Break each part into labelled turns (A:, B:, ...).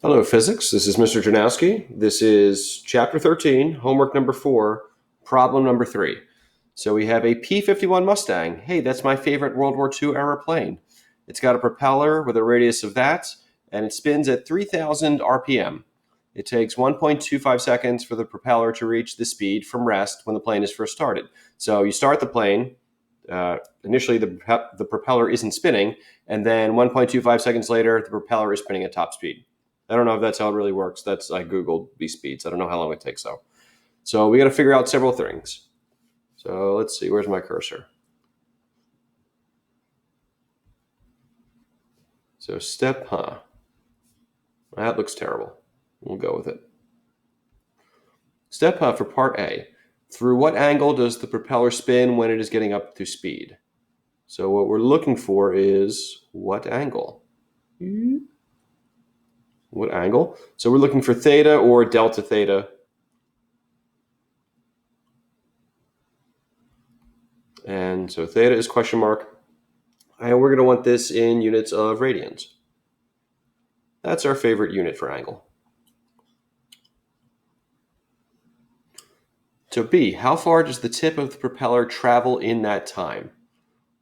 A: Hello, physics. This is Mr. Janowski. This is chapter 13, homework number 4, problem number 3. So we have a P-51 Mustang. Hey, that's my favorite World War II era plane. It's got a propeller with a radius of that, and it spins at 3,000 RPM. It takes 1.25 seconds for the propeller to reach the speed from rest when the plane is first started. So you start the plane. Initially, the propeller isn't spinning, and then 1.25 seconds later, the propeller is spinning at top speed. I don't know if that's how it really works. I Googled these speeds. I don't know how long it takes though. So we got to figure out several things. So let's see, where's my cursor? So that looks terrible. We'll go with it. Step for part A. Through what angle does the propeller spin when it is getting up to speed? So what we're looking for is what angle? What angle? So we're looking for theta or delta theta. And so theta is question mark. And we're going to want this in units of radians. That's our favorite unit for angle. So B, how far does the tip of the propeller travel in that time?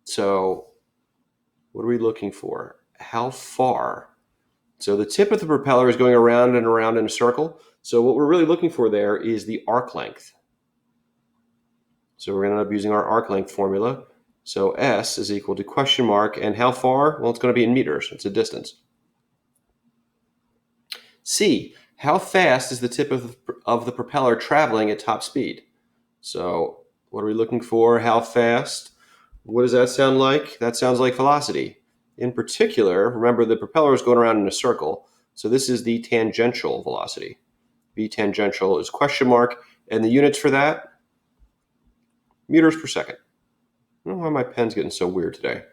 A: So what are we looking for? How far? So the tip of the propeller is going around and around in a circle. So what we're really looking for there is the arc length. So we're going to end up using our arc length formula. So S is equal to question mark, and how far? Well, it's going to be in meters. It's a distance. C, how fast is the tip of the propeller traveling at top speed? So what are we looking for? How fast? What does that sound like? That sounds like velocity. In particular, remember the propeller is going around in a circle. So this is the tangential velocity. V tangential is question mark, and the units for that? Meters per second. I don't know why my pen's getting so weird today.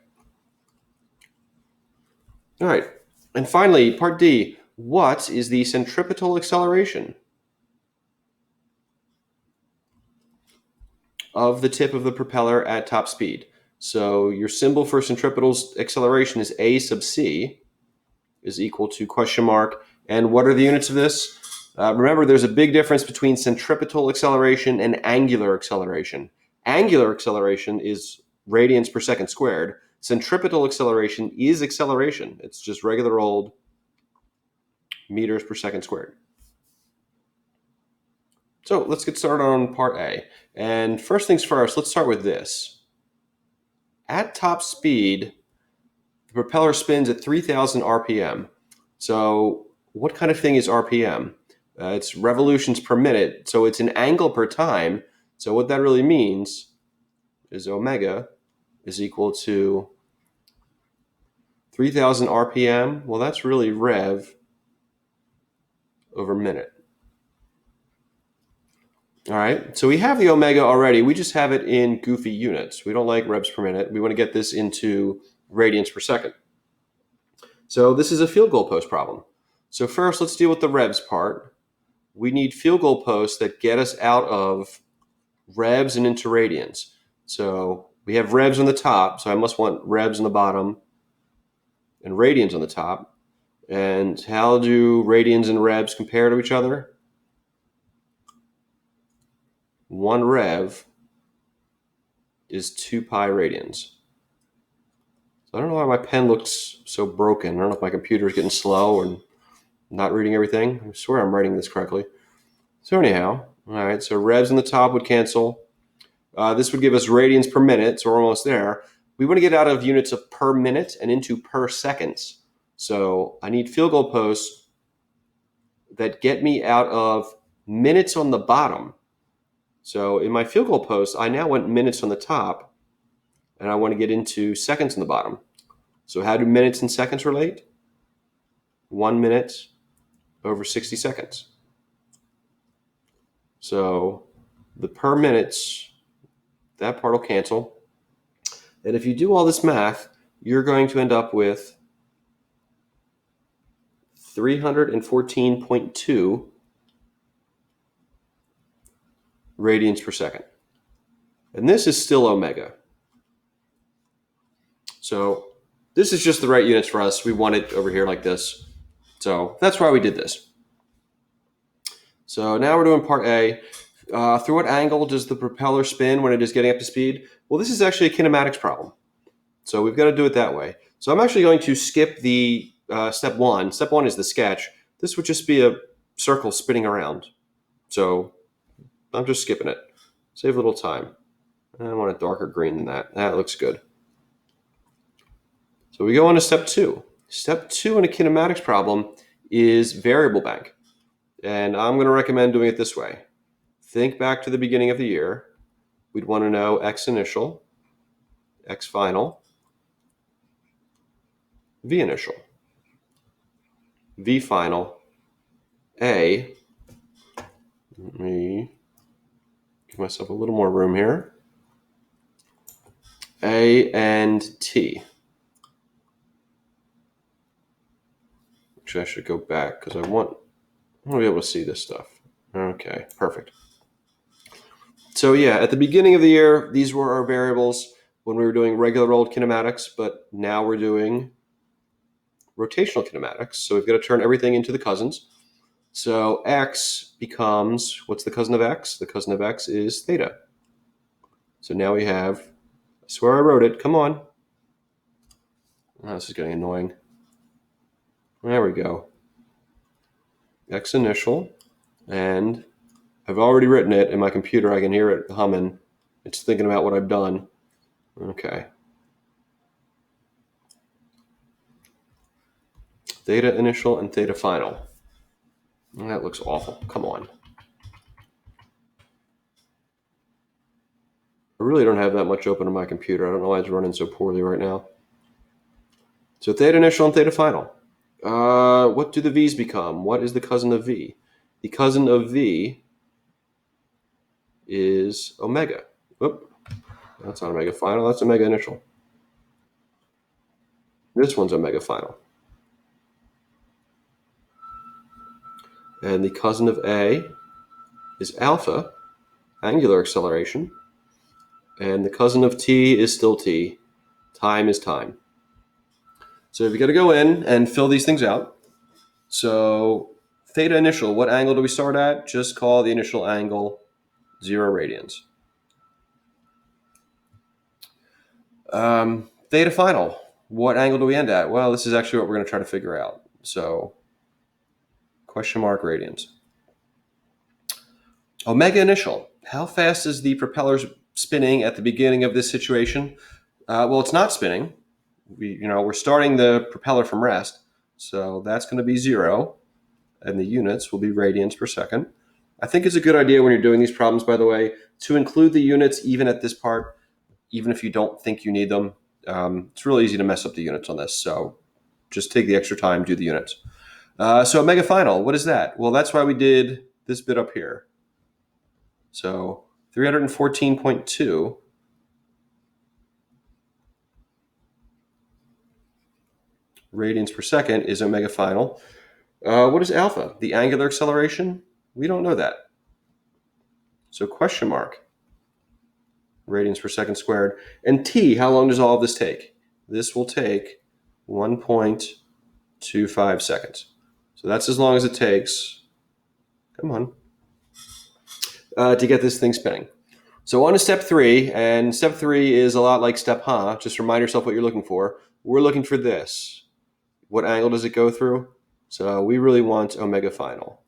A: All right. And finally, part D. What is the centripetal acceleration of the tip of the propeller at top speed? So your symbol for centripetal acceleration is A sub C is equal to question mark. And what are the units of this? Remember, there's a big difference between centripetal acceleration and angular acceleration. Angular acceleration is radians per second squared. Centripetal acceleration is acceleration. It's just regular old meters per second squared. So let's get started on part A. And first things first, let's start with this. At top speed, the propeller spins at 3,000 RPM. So what kind of thing is RPM? It's revolutions per minute. So it's an angle per time. So what that really means is omega is equal to 3,000 RPM. Well, that's really rev over minute. All right, so we have the omega already. We just have it in goofy units. We don't like revs per minute. We want to get this into radians per second. So this is a field goal post problem. So first, let's deal with the revs part. We need field goal posts that get us out of revs and into radians. So we have revs on the top, so I must want revs on the bottom and radians on the top. And how do radians and revs compare to each other? 1 rev is 2 pi radians. So I don't know why my pen looks so broken. I don't know if my computer is getting slow and not reading everything. I swear I'm writing this correctly. So anyhow, all right, so revs on the top would cancel. This would give us radians per minute, so we're almost there. We want to get out of units of per minute and into per seconds. So I need field goal posts that get me out of minutes on the bottom. So in my field goal post, I now want minutes on the top, and I want to get into seconds on the bottom. So how do minutes and seconds relate? 1 minute over 60 seconds. So the per minutes, that part will cancel. And if you do all this math, you're going to end up with 314.2 radians per second. And this is still omega. So this is just the right units for us. We want it over here like this. So that's why we did this. So now we're doing part A. Through what angle does the propeller spin when it is getting up to speed? Well, this is actually a kinematics problem. So we've got to do it that way. So I'm actually going to skip the step one. Step one is the sketch. This would just be a circle spinning around. So I'm just skipping it. Save a little time. I want a darker green than that. That looks good. So we go on to step two. Step two in a kinematics problem is variable bank. And I'm going to recommend doing it this way. Think back to the beginning of the year. We'd want to know X initial, X final, V initial, V final, A. Let me give myself a little more room here. A and T. Actually, I should go back because I want to be able to see this stuff. Okay, perfect. So yeah, at the beginning of the year, these were our variables when we were doing regular old kinematics, but now we're doing rotational kinematics. So we've got to turn everything into the cousins. So X becomes, what's the cousin of X? The cousin of X is theta. So now we have, I swear I wrote it, come on. Oh, this is getting annoying. There we go. X initial, and I've already written it in my computer. I can hear it humming. It's thinking about what I've done. Okay. Theta initial and theta final. That looks awful. Come on. I really don't have that much open on my computer. I don't know why it's running so poorly right now. So theta initial and theta final. What do the V's become? What is the cousin of V? The cousin of V is omega. Oop, that's not omega final. That's omega initial. This one's omega final. And the cousin of A is alpha, angular acceleration. And the cousin of T is still T. Time is time. So you've got to go in and fill these things out. So theta initial, what angle do we start at? Just call the initial angle 0 radians. Theta final, what angle do we end at? Well, this is actually what we're going to try to figure out. So question mark radians. Omega initial, how fast is the propeller spinning at the beginning of this situation? Well, it's not spinning. We're starting the propeller from rest, so that's going to be 0, and the units will be radians per second. I think it's a good idea when you're doing these problems, by the way, to include the units even at this part, even if you don't think you need them. It's really easy to mess up the units on this, so just take the extra time, do the units. So omega final, what is that? Well, that's why we did this bit up here. So 314.2 radians per second is omega final. What is alpha? The angular acceleration? We don't know that. So question mark, radians per second squared. And t, how long does all of this take? This will take 1.25 seconds. So that's as long as it takes, come on, to get this thing spinning. So on to step 3, and step 3 is a lot like step Just remind yourself what you're looking for. We're looking for this. What angle does it go through? So we really want omega final.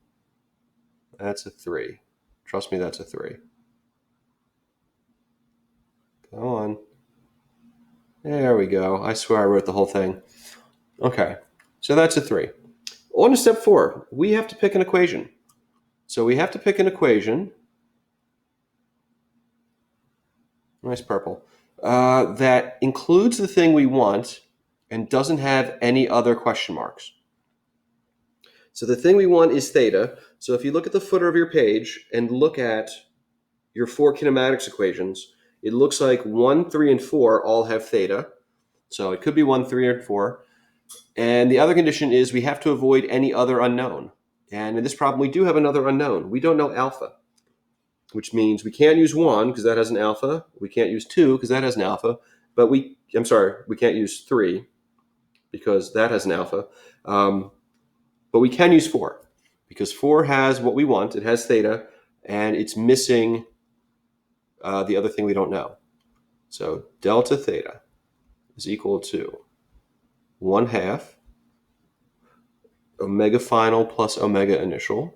A: That's a 3. Trust me, that's a 3. Come on. There we go. I swear I wrote the whole thing. Okay, so that's a 3. On to step 4. We have to pick an equation. So we have to pick an equation. Nice purple. That includes the thing we want and doesn't have any other question marks. So the thing we want is theta. So if you look at the footer of your page and look at your 4 kinematics equations, it looks like 1, 3, and 4 all have theta. So it could be 1, 3, or 4. And the other condition is we have to avoid any other unknown. And in this problem, we do have another unknown. We don't know alpha, which means we can't use 1 because that has an alpha. We can't use 2 because that has an alpha. But we can't use 3 because that has an alpha. But we can use 4 because 4 has what we want. It has theta, and it's missing the other thing we don't know. So delta theta is equal to 1/2 omega final plus omega initial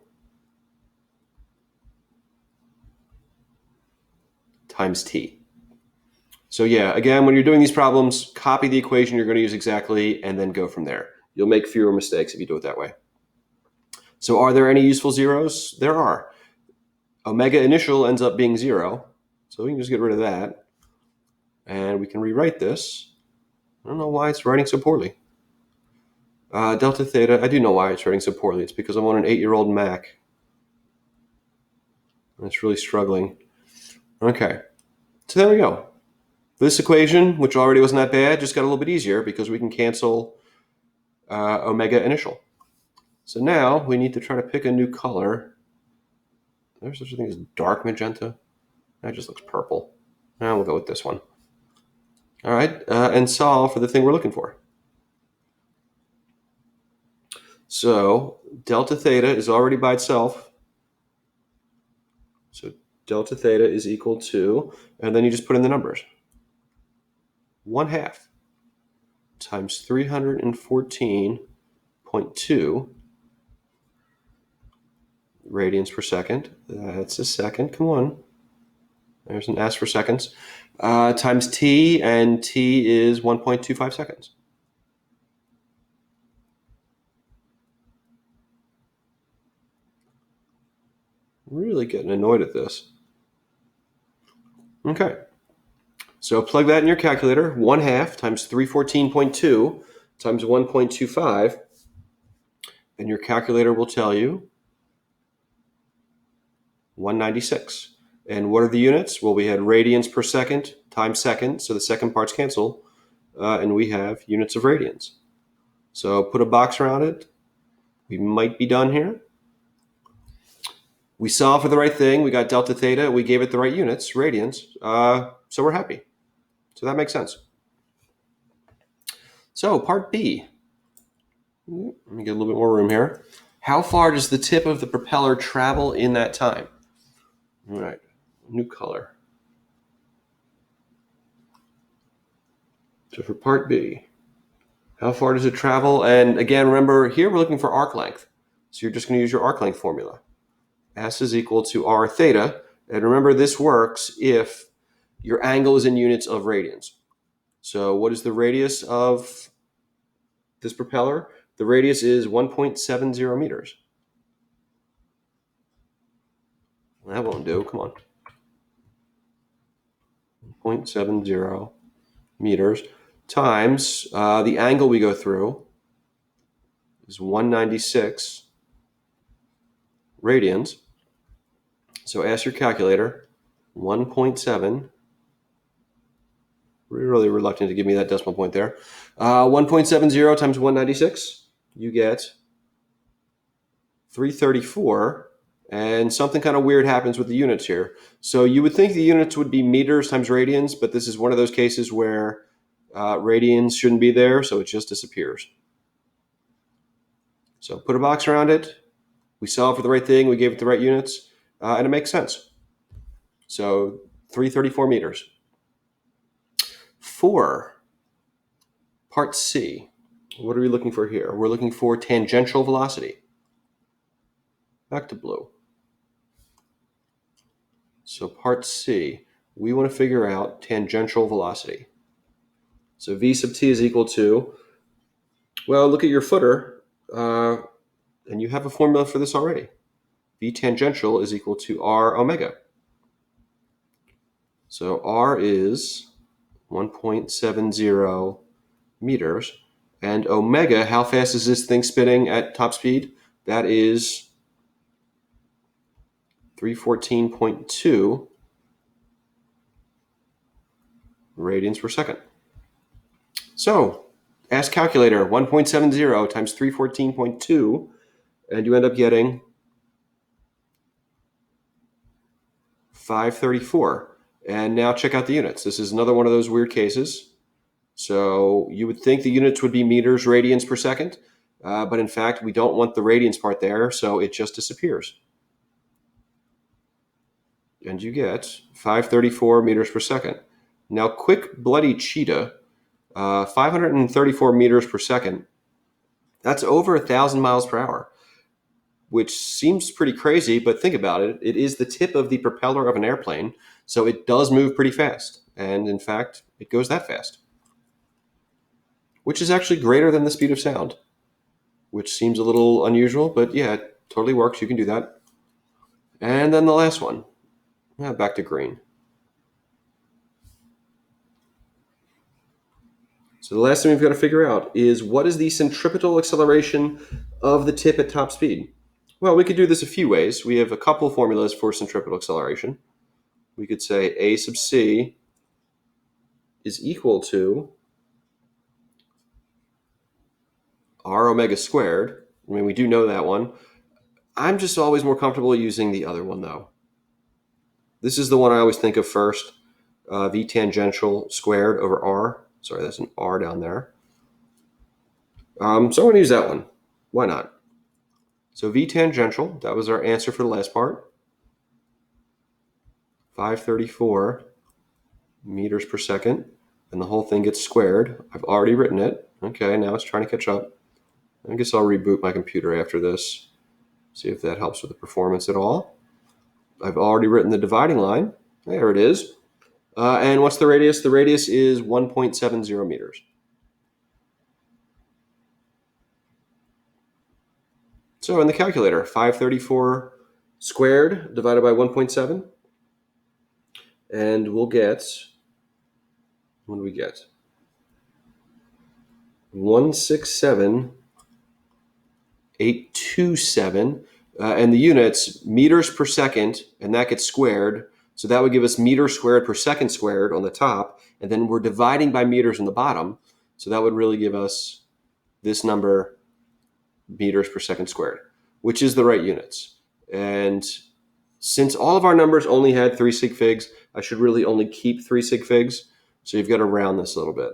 A: times t. So yeah, again, when you're doing these problems, copy the equation you're going to use exactly and then go from there. You'll make fewer mistakes if you do it that way. So are there any useful zeros? There are. Omega initial ends up being 0, so we can just get rid of that. And we can rewrite this. I don't know why it's writing so poorly. Delta theta, I do know why it's writing so poorly. It's because I'm on an 8-year-old Mac. And it's really struggling. Okay, so there we go. This equation, which already wasn't that bad, just got a little bit easier because we can cancel omega initial. So now we need to try to pick a new color. There's such a thing as dark magenta. That just looks purple. Now we'll go with this one. All right, and solve for the thing we're looking for. So delta theta is already by itself. So delta theta is equal to, and then you just put in the numbers. 1/2 times 314.2 radians per second. That's a second. Come on. There's an S for seconds. Times t, and t is 1.25 seconds. Really getting annoyed at this. Okay. So plug that in your calculator. 1/2 times 314.2 times 1.25. And your calculator will tell you 196. And what are the units? Well, we had radians per second times second, so the second parts cancel, and we have units of radians. So put a box around it. We might be done here. We solved for the right thing. We got delta theta. We gave it the right units, radians, so we're happy. So that makes sense. So part B. Let me get a little bit more room here. How far does the tip of the propeller travel in that time? All right, new color. So for part B, how far does it travel? And again, remember, here we're looking for arc length. So you're just going to use your arc length formula. S is equal to r theta. And remember, this works if your angle is in units of radians. So what is the radius of this propeller? The radius is 1.70 meters. That won't do. Come on. 0.70 meters times the angle we go through is 196 radians. So ask your calculator, 1.7. Really reluctant to give me that decimal point there. 1.70 times 196, you get 334. And something kind of weird happens with the units here. So you would think the units would be meters times radians, but this is one of those cases where radians shouldn't be there, so it just disappears. So put a box around it. We solved for the right thing. We gave it the right units, and it makes sense. So 334 meters. For part C, what are we looking for here? We're looking for tangential velocity. Back to blue. So part C, we want to figure out tangential velocity. So V sub t is equal to, well, look at your footer, and you have a formula for this already. V tangential is equal to r omega. So r is 1.70 meters, and omega, how fast is this thing spinning at top speed? That is 314.2 radians per second. So ask calculator, 1.70 times 314.2, and you end up getting 534. And now check out the units. This is another one of those weird cases. So you would think the units would be meters, radians per second. But in fact, we don't want the radians part there, so it just disappears. And you get 534 meters per second. Now, quick bloody cheetah, 534 meters per second. That's over 1,000 miles per hour, which seems pretty crazy, but think about it. It is the tip of the propeller of an airplane, so it does move pretty fast. And in fact, it goes that fast, which is actually greater than the speed of sound, which seems a little unusual, but yeah, it totally works. You can do that. And then the last one, back to green. So the last thing we've got to figure out is what is the centripetal acceleration of the tip at top speed? Well, we could do this a few ways. We have a couple formulas for centripetal acceleration. We could say A sub c is equal to r omega squared. I mean, we do know that one. I'm just always more comfortable using the other one, though. This is the one I always think of first. V tangential squared over r. Sorry, that's an r down there. So I'm going to use that one. Why not? So V tangential, that was our answer for the last part. 534 meters per second. And the whole thing gets squared. I've already written it. Okay, now it's trying to catch up. I guess I'll reboot my computer after this. See if that helps with the performance at all. I've already written the dividing line. There it is. And what's the radius? The radius is 1.70 meters. So in the calculator, 534 squared divided by 1.7. And we'll get, what do we get? 167,827. And the units, meters per second, and that gets squared. So that would give us meters squared per second squared on the top. And then we're dividing by meters on the bottom. So that would really give us this number, meters per second squared, which is the right units. And since all of our numbers only had 3 sig figs, I should really only keep 3 sig figs. So you've got to round this a little bit.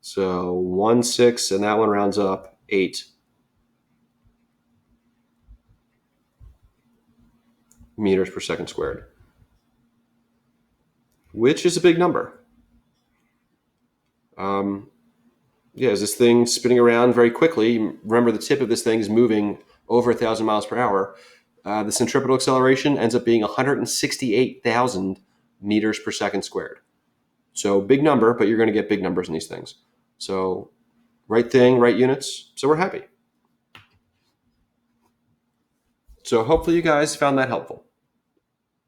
A: So 1, 6, and that one rounds up 8 meters per second squared, which is a big number. Is this thing spinning around very quickly? Remember, the tip of this thing is moving over 1,000 miles per hour. The centripetal acceleration ends up being 168,000 meters per second squared. So big number, but you're going to get big numbers in these things. So right thing, right units. So we're happy. So hopefully you guys found that helpful.